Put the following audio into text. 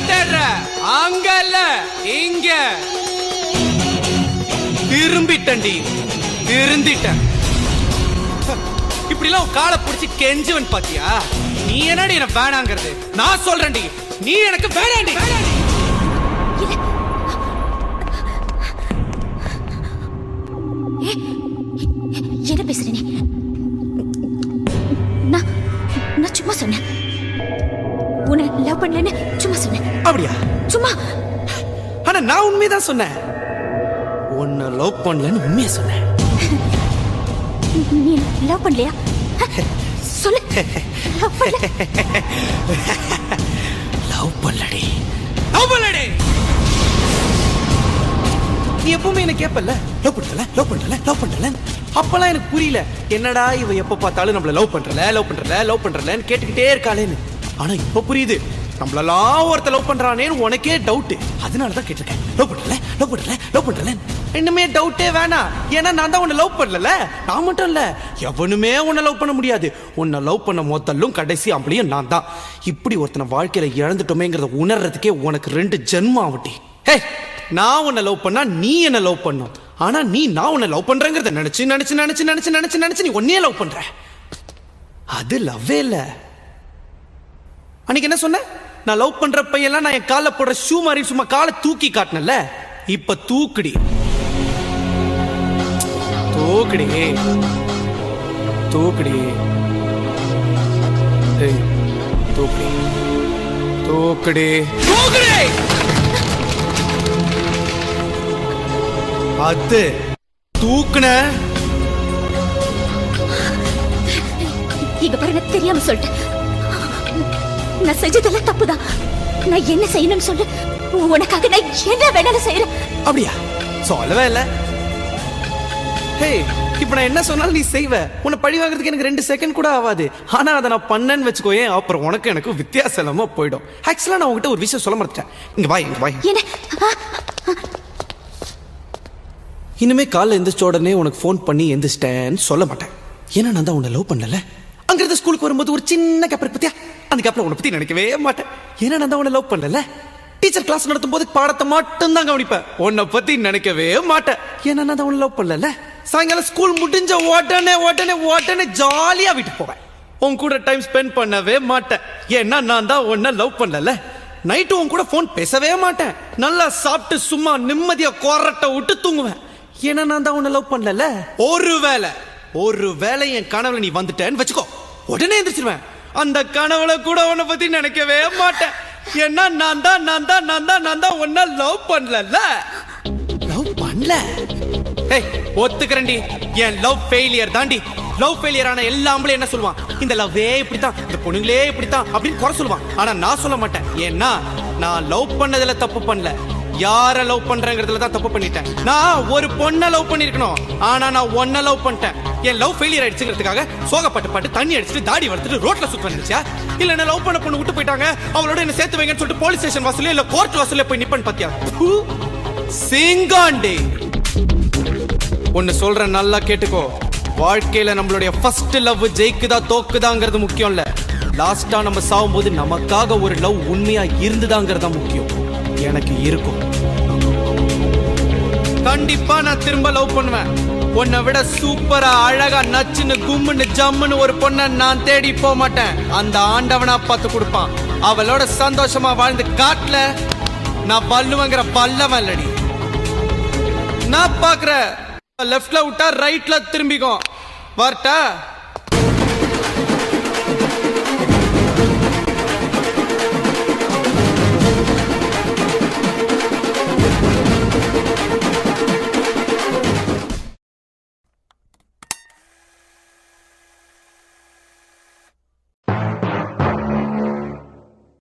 தேடுற அங்க இல்ல இங்க. திரும்பிட்டண்டி, திருந்திட்டேன். இப்படி எல்லாம் காலை பிடிச்சி கெஞ்சுவன் பாத்தியா? நீ என்னடி என்ன வேணாங்கிறது? நான் சொல்றேன்டி, நீ எனக்கு வேணாண்டி. என்ன பேசுற நீ? நான் சும்மா சொன்னேன். உன்னை லவ் பண்ணலன்னு சும்மா சொன்னேன். அப்படியா? சும்மா. ஆனா நான் உண்மைதான் சொன்னேன். உன்னை லவ் பண்ணலன்னு உண்மையா சொன்னேன். நீ லவ் பண்ணலையா? சொல்லு. லவ் பண்ணல. லவ் பண்ணலடி, லவ் பண்ணலடி. நீ எப்பவுமே என்ன கேப்பல்ல, லவ் பண்ணல, லவ் பண்ணல, லவ் பண்ணல. அப்பெல்லாம் எனக்கு புரியல, என்னடா இவ எப்ப பார்த்தாலும் நம்மள லவ் பண்றல, லவ் பண்றல, லவ் பண்றலன்னு கேட்டுக்கிட்டே இருக்காளேன்னு. ஆனா இப்ப புரியுது, நம்மளெல்லாம் ஒருத்த லவ் பண்றானேன்னு உனக்கே டவுட். அதனாலதான் கேட்டிருக்கேன், லவ் பண்ணல, லவ் பண்ணல, லவ் பண்ணல. இன்னுமே டவுட்டே வேணாம். ஏன்னா நான் தான் உன்னை லவ் பண்ணல. நான் மட்டும் இல்ல, எவனுமே உன்னை லவ் பண்ண முடியாது. உன்னை லவ் பண்ண மொத்தலும் கடைசி ஆம்பளையும் நான் தான். இப்படி ஒருத்தனை வாழ்க்கையில இழந்துட்டோமேங்கிறத உணர்றதுக்கே உனக்கு 2 ஜென்மம் ஆகட்டி. ஹே, நான் உன்னை லவ் பண்ணா நீ என்ன லவ் பண்ணும். ஆனா நீ நான் உன்னை லவ் பண்றேங்கிறத நினைச்சு நினைச்சு நினைச்சு நினைச்சு நினைச்சு நினைச்சு நீ உன்னையே லவ் பண்ற. அது லவ்வே இல்ல. அன்னைக்கு என்ன சொன்ன? நான் லவ் பண்ற பையெல்லாம் நான் என் கால போடுற ஷூ மாதிரி சும்மா காலை தூக்கி காட்டினல. இப்ப தூக்குடி, தூக்குடி, தூக்குடி, தூக்குடி, தூக்குடி, தூக்குடி. அது தூக்குன. இங்க பாருங்க, தெரியாம சொல்லிட்டேன். நான் செஞ்சதெல்லாம் தப்புதான். நான் என்ன செய்யணும்னு சொல்லு. உனக்காக நான் என்ன வேணாலும் செய்யறேன். அப்படியா? சொல்லவே இல்ல. ஹே, இப்ப நான் என்ன சொன்னாலும் நீ செய்வ. உன்னை பழி வாங்குறதுக்கு எனக்கு 2 செகண்ட் கூட ஆகாது. ஆனா அதை நான் பண்ணேன்னு வச்சுக்கோயே, அப்புறம் உனக்கு எனக்கு வித்தியாசம் இல்லாம போயிடும். ஆக்சுவலா நான் உங்ககிட்ட ஒரு விஷயம் சொல்ல மறந்துட்டேன். இங்க வா, இங்க வா. என்ன? இனிமே காலைல எந்திரிச்ச உடனே உனக்கு ஃபோன் பண்ணி எந்திரிச்சிட்டேன்னு சொல்ல மாட்டேன். ஏன்னா நான் தான் உன்னை லவ் பண்ணல. அங்கிருந்து ஸ்கூலுக்கு வரும்போது ஒரு சின்ன கேப்பர் பத்தியா, அந்த கேப்ல உன்னை பத்தி நினைக்கவே மாட்டேன். ஏன்னா நான் தான் உன்னை லவ் பண்ணல. டீச்சர் கிளாஸ் நடத்தும் போது பாடத்தை மட்டும் தான் கவனிப்பேன். உன்னை பத்தி நினைக்கவே மாட்டேன். ஏன்னா நான் தான் உன்னை லவ் பண்ணல. சாயங்காலம் ஸ்கூல் முடிஞ்ச உடனே உடனே உடனே ஜாலியா வீட்டுக்கு போவேன். உன் கூட டைம் ஸ்பெண்ட் பண்ணவே மாட்டேன். ஏன்னா நான் தான் உன்னை லவ் பண்ணல. நைட்டு உன் கூட போன் பேசவே மாட்டேன். நல்லா சாப்பிட்டு சும்மா நிம்மதியா கொரட்டை விட்டு தூங்குவேன். ஏன்னா நான் தான் உன்னை லவ் பண்ணல. ஒருவேளை என் கனவுல நீ வந்துட்டேன்னு வச்சுக்கோ, உடனே எந்திரிச்சிருவேன். அந்த கனவுல கூட உன்னை பத்தி நினைக்கவே மாட்டேன். ஏன்னா நான் தான் உன்னை லவ் பண்ணல. லவ் பண்ணல. ஒத்துக்கிறேன்டி, என் லவ் ஃபெயிலியர் தாண்டி. லவ் ஃபெயிலியர் ஆன எல்லா ஆம்பளையும் என்ன சொல்லுவான்? இந்த லவ்வே இப்படித்தான், இந்த பொண்ணுங்களே இப்படித்தான் அப்படின்னு குறை சொல்லுவான். ஆனா நான் சொல்ல மாட்டேன். ஏன்னா நான் லவ் பண்ணதுல தப்பு பண்ணல, யார லவ் பண்றேங்கிறதுல தான் தப்பு பண்ணிட்டேன். நான் ஒரு பொண்ணை லவ் பண்ணிருக்கணும், ஆனா நான் ஒன்ன லவ் பண்ணிட்டேன். என் லவ் ஃபெயிலியர் ஆயிடுச்சுங்கிறதுக்காக சோகப்பட்டு பாட்டு தண்ணி அடிச்சுட்டு தாடி வளர்த்துட்டு ரோட்ல சுத்த வந்துச்சா? இல்ல என்ன லவ் பண்ண பொண்ணு விட்டு போயிட்டாங்க, அவளோட என்ன சேர்த்து வைங்கன்னு சொல்லிட்டு போலீஸ் ஸ்டேஷன் வாசல்ல இல்ல கோர்ட் வாசல்ல போய் நிப்பன் பாத்தியா? சிங்காண்டி, ஒன்னு சொல்றேன், நல்லா கேட்டுக்கோ. வாழ்க்கையில நம்மளுடைய ஃபர்ஸ்ட் லவ் ஜெயிக்குதா தோக்குதாங்கிறது முக்கியம் இல்ல. லாஸ்டா நம்ம சாவும் போது நமக்காக ஒரு லவ் உண்மையா இருந்துதாங்கிறதா முக்கியம். எனக்கு இருக்கும். கண்டிப்பா நான் திரும்ப லவ் பண்ணுவேன். உன்னை விட சூப்பரா அழகா நச்சுன்னு கும்முன்னு ஜம்முன்னு ஒரு பொண்ணை நான் தேடி போக மாட்டேன். அந்த ஆண்டவனா பார்த்து கொடுப்பான். அவளோட சந்தோஷமா வாழ்ந்து காட்டல நான் பல்லுவங்கிற பல்லவன் இல்லடி. நான் பாக்குற லெஃப்ட்ல விட்டா ரைட்ல திரும்பிக்கும். வரட்டா?